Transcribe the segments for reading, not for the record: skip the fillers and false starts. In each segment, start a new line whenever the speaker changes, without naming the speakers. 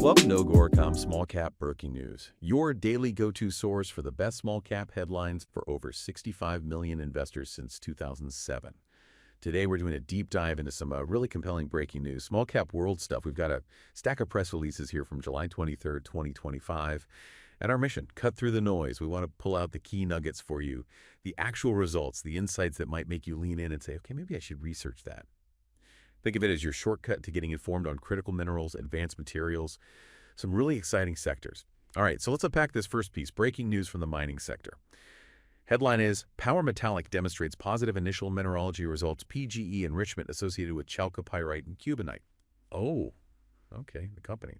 Welcome to Agoracom Small Cap Breaking News, your daily go-to source for the best small cap headlines for over 65 million investors since 2007. Today, we're doing a deep dive into some really compelling breaking news, small cap world stuff. We've got a stack of press releases here from July 23rd, 2025. And our mission, cut through the noise. We want to pull out the key nuggets for you, the actual results, the insights that might make you lean in and say, okay, maybe I should research that. Think of it as your shortcut to getting informed on critical minerals, advanced materials, some really exciting sectors. All right, so let's unpack this first piece, breaking news from the mining sector. Headline is, Power Metallic demonstrates positive initial mineralogy results, PGE enrichment associated with chalcopyrite and cubanite. Oh, okay, the company.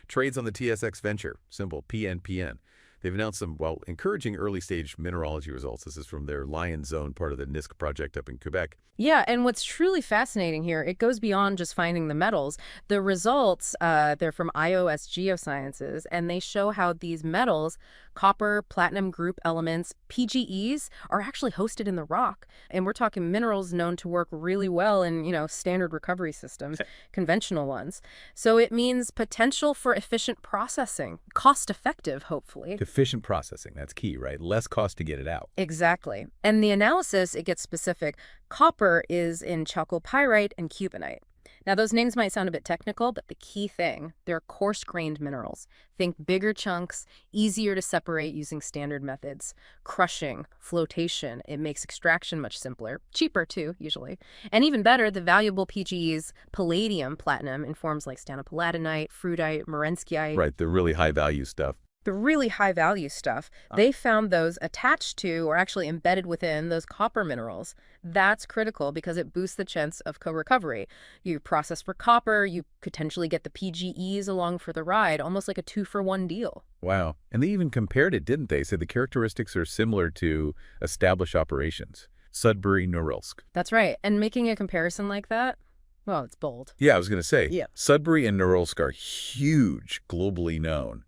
Trades on the TSXV Venture, symbol PNPN. They've announced some, encouraging early-stage mineralogy results. This is from their Lion Zone, part of the Nisk Project up in Québec.
Yeah, and what's truly fascinating here, it goes beyond just finding the metals. The results, they're from IOS Geosciences, and they show how these metals, copper, platinum group elements, PGEs, are actually hosted in the rock. And we're talking minerals known to work really well in, standard recovery systems, conventional ones. So it means potential for efficient processing, cost-effective, hopefully.
Efficient processing, that's key, right? Less cost to get it out.
Exactly. And the analysis, it gets specific. Copper is in chalcopyrite and cubanite. Now, those names might sound a bit technical, but the key thing, they're coarse-grained minerals. Think bigger chunks, easier to separate using standard methods. Crushing, flotation, it makes extraction much simpler. Cheaper, too, usually. And even better, the valuable PGEs, palladium, platinum, in forms like stanopalatinite, fruitite, morenskite.
Right, the really high-value stuff.
The really high-value stuff, they found those attached to or actually embedded within those copper minerals. That's critical because it boosts the chance of co-recovery. You process for copper, you potentially get the PGEs along for the ride, almost like a two-for-one deal.
Wow. And they even compared it, didn't they? Said the characteristics are similar to established operations. Sudbury, Norilsk.
That's right. And making a comparison like that, well, it's bold.
Yeah, I was going to say,
Yeah.
Sudbury and Norilsk are huge, globally known.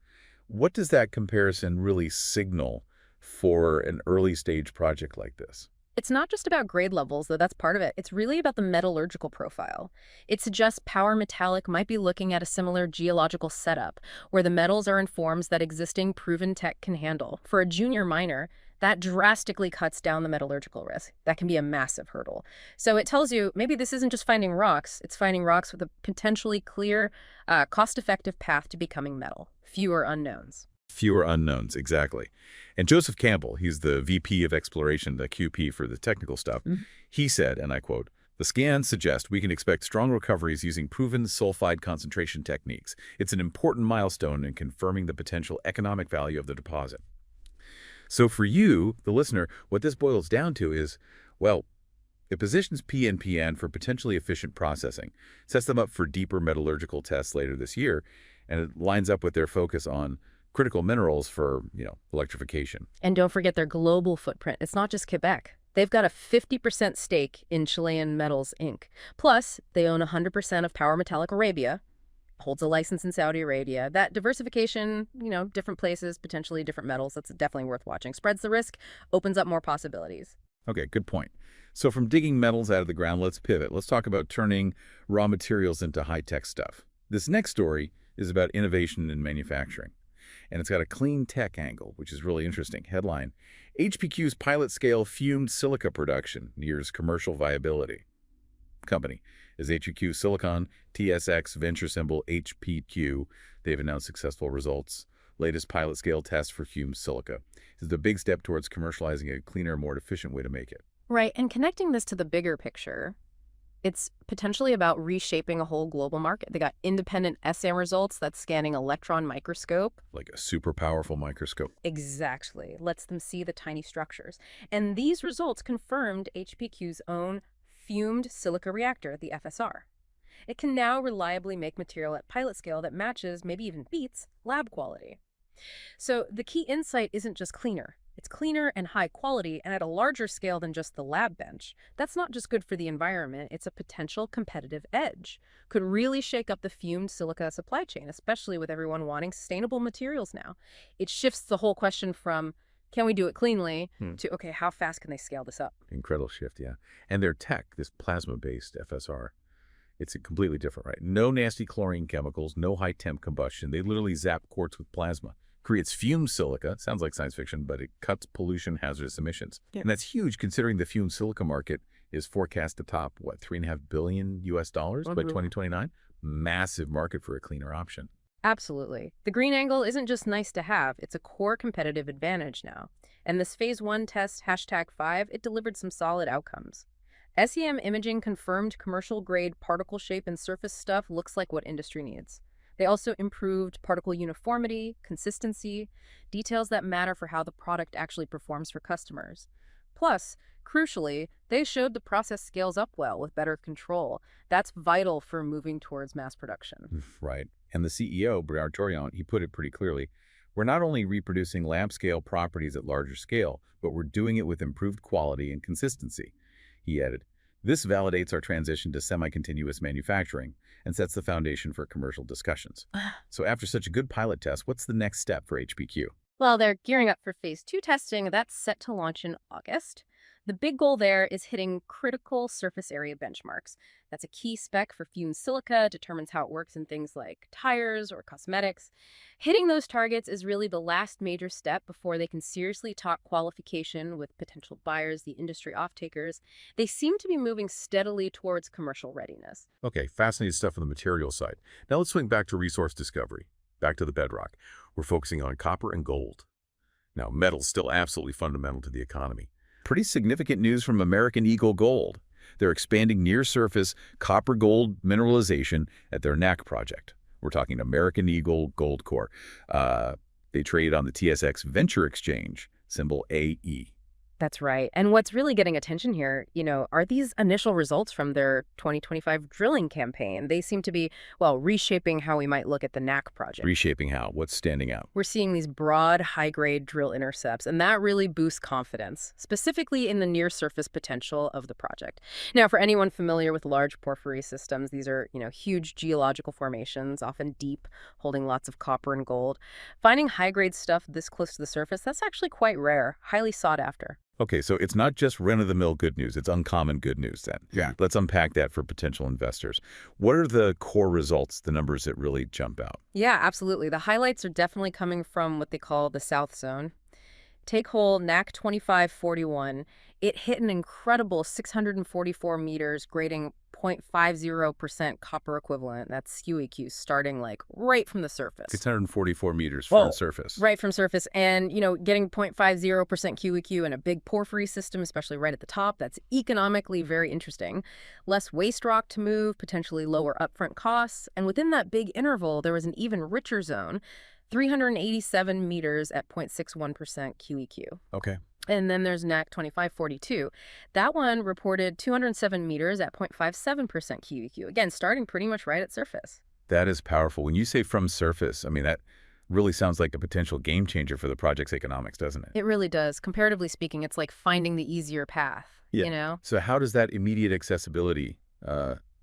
What does that comparison really signal for an early-stage project like this?
It's not just about grade levels, though that's part of it. It's really about the metallurgical profile. It suggests Power Metallic might be looking at a similar geological setup, where the metals are in forms that existing proven tech can handle. For a junior miner, that drastically cuts down the metallurgical risk. That can be a massive hurdle. So it tells you maybe this isn't just finding rocks, it's finding rocks with a potentially clear, cost-effective path to becoming metal. Fewer unknowns.
Fewer unknowns, exactly. And Joseph Campbell, he's the VP of Exploration, the QP for the technical stuff, he said, and I quote, "The scans suggest we can expect strong recoveries using proven sulfide concentration techniques. It's an important milestone in confirming the potential economic value of the deposit." So for you, the listener, what this boils down to is, it positions PNPN for potentially efficient processing, sets them up for deeper metallurgical tests later this year, and it lines up with their focus on critical minerals for, electrification.
And don't forget their global footprint. It's not just Quebec. They've got a 50% stake in Chilean Metals, Inc. Plus, they own 100% of Power Metallic Arabia, holds a license in Saudi Arabia. That diversification, different places, potentially different metals, that's definitely worth watching. Spreads the risk, opens up more possibilities.
Okay, good point. So from digging metals out of the ground, let's pivot. Let's talk about turning raw materials into high-tech stuff. This next story is about innovation in manufacturing. And it's got a clean tech angle, which is really interesting. Headline, HPQ's pilot-scale fumed silica production nears commercial viability. Company is HPQ Silicon, TSX Venture symbol HPQ. They've announced successful results. Latest pilot-scale test for fumed silica. This is a big step towards commercializing a cleaner, more efficient way to make it.
Right, and connecting this to the bigger picture, it's potentially about reshaping a whole global market. They got independent assay results that's scanning electron microscope.
Like a super powerful microscope.
Exactly. Lets them see the tiny structures. And these results confirmed HPQ's own fumed silica reactor, the FSR. It can now reliably make material at pilot scale that matches, maybe even beats, lab quality. So the key insight isn't just cleaner. It's cleaner and high quality and at a larger scale than just the lab bench. That's not just good for the environment, it's a potential competitive edge. Could really shake up the fumed silica supply chain, especially with everyone wanting sustainable materials now. It shifts the whole question from, can we do it cleanly, to, okay, how fast can they scale this up?
Incredible shift, yeah. And their tech, this plasma-based FSR, It's completely different, right? No nasty chlorine chemicals, no high temp combustion. They literally zap quartz with plasma. Creates fumed silica. Sounds like science fiction, but it cuts pollution hazardous emissions.
Yeah.
And that's huge considering the fumed silica market is forecast to top, what, $3.5 billion by 2029? Massive market for a cleaner option.
Absolutely. The green angle isn't just nice to have, it's a core competitive advantage now. And this phase 1 test, #5, it delivered some solid outcomes. SEM imaging confirmed commercial-grade particle shape and surface stuff looks like what industry needs. They also improved particle uniformity, consistency, details that matter for how the product actually performs for customers. Plus, crucially, they showed the process scales up well with better control. That's vital for moving towards mass production.
Right. And the CEO, Briar Torion, he put it pretty clearly. We're not only reproducing lab-scale properties at larger scale, but we're doing it with improved quality and consistency. He added, this validates our transition to semi-continuous manufacturing and sets the foundation for commercial discussions. So after such a good pilot test, what's the next step for HPQ?
Well, they're gearing up for phase 2 testing. That's set to launch in August. The big goal there is hitting critical surface area benchmarks. That's a key spec for fumed silica, determines how it works in things like tires or cosmetics. Hitting those targets is really the last major step before they can seriously talk qualification with potential buyers, the industry off-takers. They seem to be moving steadily towards commercial readiness.
Okay, fascinating stuff on the material side. Now let's swing back to resource discovery, back to the bedrock. We're focusing on copper and gold. Now, metal's still absolutely fundamental to the economy. Pretty significant news from American Eagle Gold. They're expanding near-surface copper-gold mineralization at their Nisk project. We're talking American Eagle Gold Core. They trade on the TSX Venture Exchange, symbol AE.
That's right. And what's really getting attention here, are these initial results from their 2025 drilling campaign. They seem to be, reshaping how we might look at the Nisk project.
Reshaping how? What's standing out?
We're seeing these broad, high-grade drill intercepts, and that really boosts confidence, specifically in the near-surface potential of the project. Now, for anyone familiar with large porphyry systems, these are, huge geological formations, often deep, holding lots of copper and gold. Finding high-grade stuff this close to the surface, that's actually quite rare, highly sought after.
Okay, so it's not just run-of-the-mill good news. It's uncommon good news then.
Yeah.
Let's unpack that for potential investors. What are the core results, the numbers that really jump out?
Yeah, absolutely. The highlights are definitely coming from what they call the South Zone. Take hole NAC 2541. It hit an incredible 644 meters, grading 0.50% copper equivalent. That's QEQ, starting right from the surface.
644 meters from the surface.
Right from surface. And, getting 0.50% QEQ in a big porphyry system, especially right at the top, that's economically very interesting. Less waste rock to move, potentially lower upfront costs. And within that big interval, there was an even richer zone, 387 meters at 0.61% QEQ.
Okay.
And then there's NAC 2542. That one reported 207 meters at 0.57% QEQ. Again, starting pretty much right at surface.
That is powerful. When you say from surface, that really sounds like a potential game changer for the project's economics, doesn't it?
It really does. Comparatively speaking, it's like finding the easier path,
So how does that immediate accessibility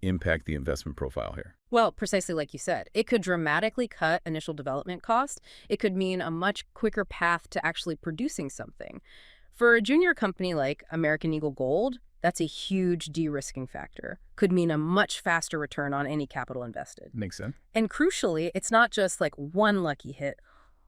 impact the investment profile here?
Well, precisely like you said, it could dramatically cut initial development cost. It could mean a much quicker path to actually producing something. For a junior company like American Eagle Gold, that's a huge de-risking factor. Could mean a much faster return on any capital invested.
Makes sense.
And crucially, it's not just one lucky hit.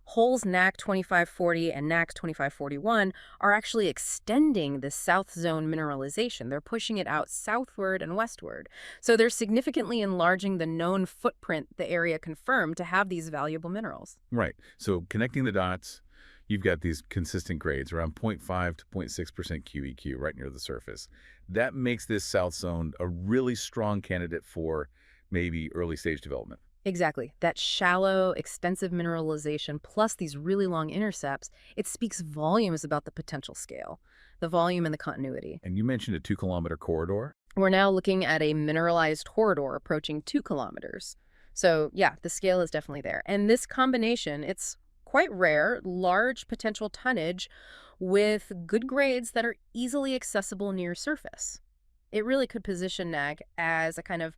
Holes NAC 2540 and NAC 2541 are actually extending the South Zone mineralization. They're pushing it out southward and westward. So they're significantly enlarging the known footprint the area confirmed to have these valuable minerals.
Right. So connecting the dots, you've got these consistent grades around 0.5 to 0.6% QEQ right near the surface. That makes this South Zone a really strong candidate for maybe early stage development.
Exactly. That shallow, extensive mineralization plus these really long intercepts, it speaks volumes about the potential scale, the volume and the continuity.
And you mentioned a 2-kilometer corridor.
We're now looking at a mineralized corridor approaching 2 kilometers. So yeah, the scale is definitely there. And this combination, it's quite rare, large potential tonnage with good grades that are easily accessible near surface. It really could position NAG as a kind of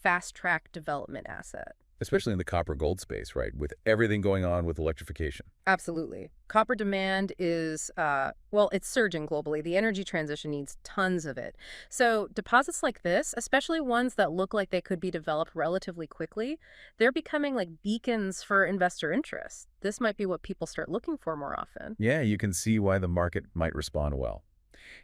fast-track development asset.
especially in the copper-gold space, right, with everything going on with electrification.
Absolutely. Copper demand is, well, it's surging globally. The energy transition needs tons of it. So deposits like this, especially ones that look like they could be developed relatively quickly, they're becoming like beacons for investor interest. This might be what people start looking for more often.
Yeah, you can see why the market might respond well.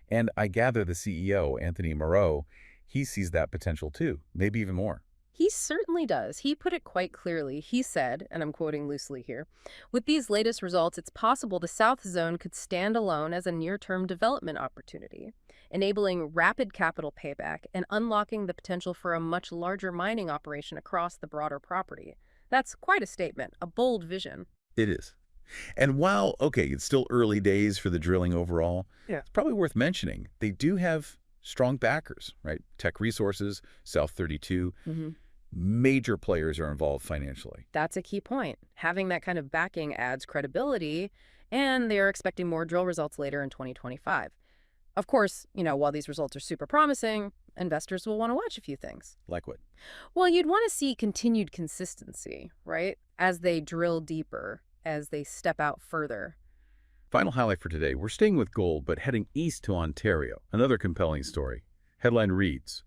And I gather the CEO, Anthony Moreau, he sees that potential too, maybe even more.
He certainly does. He put it quite clearly. He said, and I'm quoting loosely here, with these latest results, it's possible the South Zone could stand alone as a near-term development opportunity, enabling rapid capital payback and unlocking the potential for a much larger mining operation across the broader property. That's quite a statement, a bold vision.
It is. And while, okay, it's still early days for the drilling overall,
Yeah.
it's probably worth mentioning they do have strong backers, right? Tech Resources, South 32, major players are involved financially.
That's a key point. Having that kind of backing adds credibility, and they are expecting more drill results later in 2025. Of course, while these results are super promising, investors will want to watch a few things.
Like what?
Well, you'd want to see continued consistency, right? As they drill deeper, as they step out further.
Final highlight for today. We're staying with gold, but heading east to Ontario. Another compelling story. Headline reads,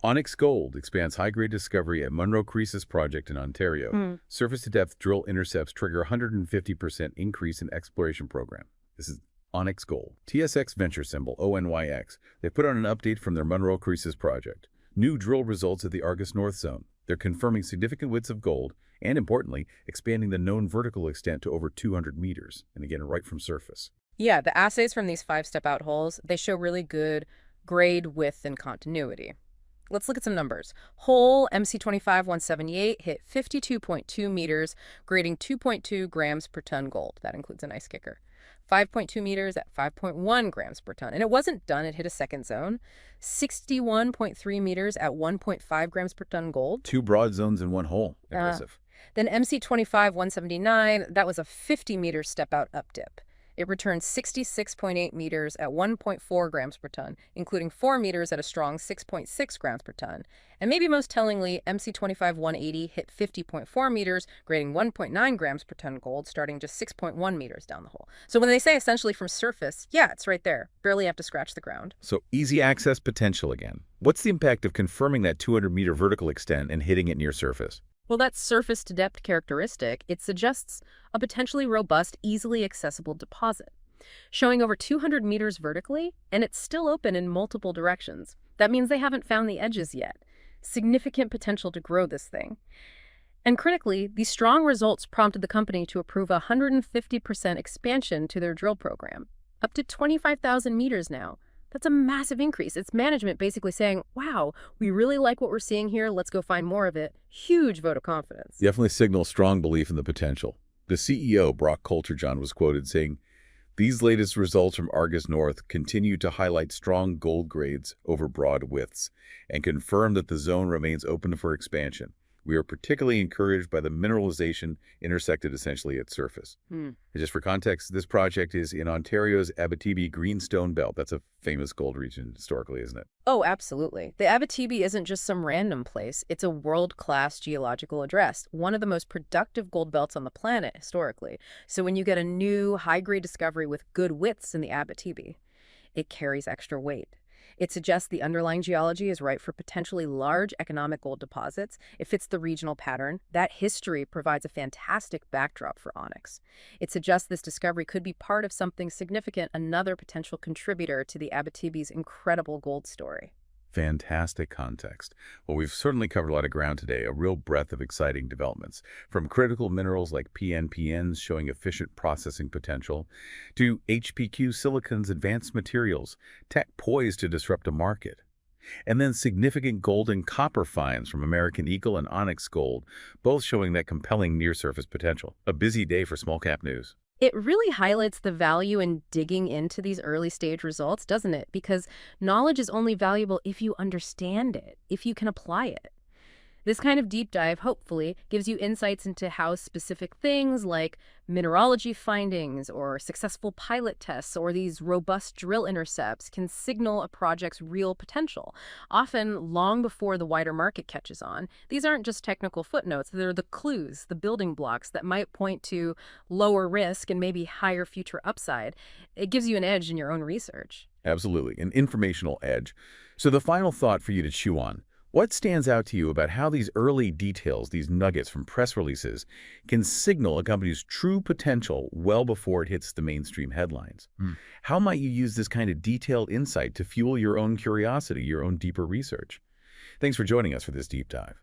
Onyx Gold expands high-grade discovery at Munro Creases project in Ontario. Surface-to-depth drill intercepts trigger 150% increase in exploration program. This is Onyx Gold. TSX Venture symbol, ONYX. They put out an update from their Munro Creases project. New drill results at the Argus North Zone. They're confirming significant widths of gold and, importantly, expanding the known vertical extent to over 200 meters, and again, right from surface.
Yeah, the assays from these 5-step-out holes, they show really good grade, width, and continuity. Let's look at some numbers. Hole MC25-178 hit 52.2 meters, grading 2.2 grams per ton gold. That includes a nice kicker. 5.2 meters at 5.1 grams per ton. And it wasn't done. It hit a second zone. 61.3 meters at 1.5 grams per ton gold.
2 broad zones in one hole. Impressive.
Then MC25-179, that was a 50-meter step-out up dip. It returned 66.8 meters at 1.4 grams per ton, including 4 meters at a strong 6.6 grams per ton. And maybe most tellingly, MC25-180 hit 50.4 meters, grading 1.9 grams per ton gold, starting just 6.1 meters down the hole. So when they say essentially from surface, yeah, it's right there. Barely have to scratch the ground.
So easy access potential again. What's the impact of confirming that 200-meter vertical extent and hitting it near surface?
Well, that surface-to-depth characteristic, it suggests a potentially robust, easily accessible deposit, showing over 200 meters vertically, and it's still open in multiple directions. That means they haven't found the edges yet. Significant potential to grow this thing. And critically, these strong results prompted the company to approve a 150% expansion to their drill program, up to 25,000 meters now. That's a massive increase. It's management basically saying, wow, we really like what we're seeing here. Let's go find more of it. Huge vote of confidence.
Definitely signals strong belief in the potential. The CEO, Brock Coulterjohn, was quoted saying, these latest results from Argus North continue to highlight strong gold grades over broad widths and confirm that the zone remains open for expansion. We are particularly encouraged by the mineralization intersected essentially at surface. Just for context, this project is in Ontario's Abitibi Greenstone Belt. That's a famous gold region historically, isn't it?
Oh, absolutely. The Abitibi isn't just some random place. It's a world-class geological address, one of the most productive gold belts on the planet historically. So when you get a new high-grade discovery with good widths in the Abitibi, it carries extra weight. It suggests the underlying geology is right for potentially large economic gold deposits. It fits the regional pattern. That history provides a fantastic backdrop for Onyx. It suggests this discovery could be part of something significant, another potential contributor to the Abitibi's incredible gold story.
Fantastic context. Well, we've certainly covered a lot of ground today, a real breadth of exciting developments, from critical minerals like PNPNs showing efficient processing potential, to HPQ Silicon's advanced materials, tech poised to disrupt a market. And then significant gold and copper finds from American Eagle and Onyx Gold, both showing that compelling near-surface potential. A busy day for small-cap news.
It really highlights the value in digging into these early-stage results, doesn't it? Because knowledge is only valuable if you understand it, if you can apply it. This kind of deep dive, hopefully, gives you insights into how specific things like mineralogy findings or successful pilot tests or these robust drill intercepts can signal a project's real potential, often long before the wider market catches on. These aren't just technical footnotes, they're the clues, the building blocks that might point to lower risk and maybe higher future upside. It gives you an edge in your own research.
Absolutely, an informational edge. So the final thought for you to chew on. What stands out to you about how these early details, these nuggets from press releases, can signal a company's true potential well before it hits the mainstream headlines? How might you use this kind of detailed insight to fuel your own curiosity, your own deeper research? Thanks for joining us for this deep dive.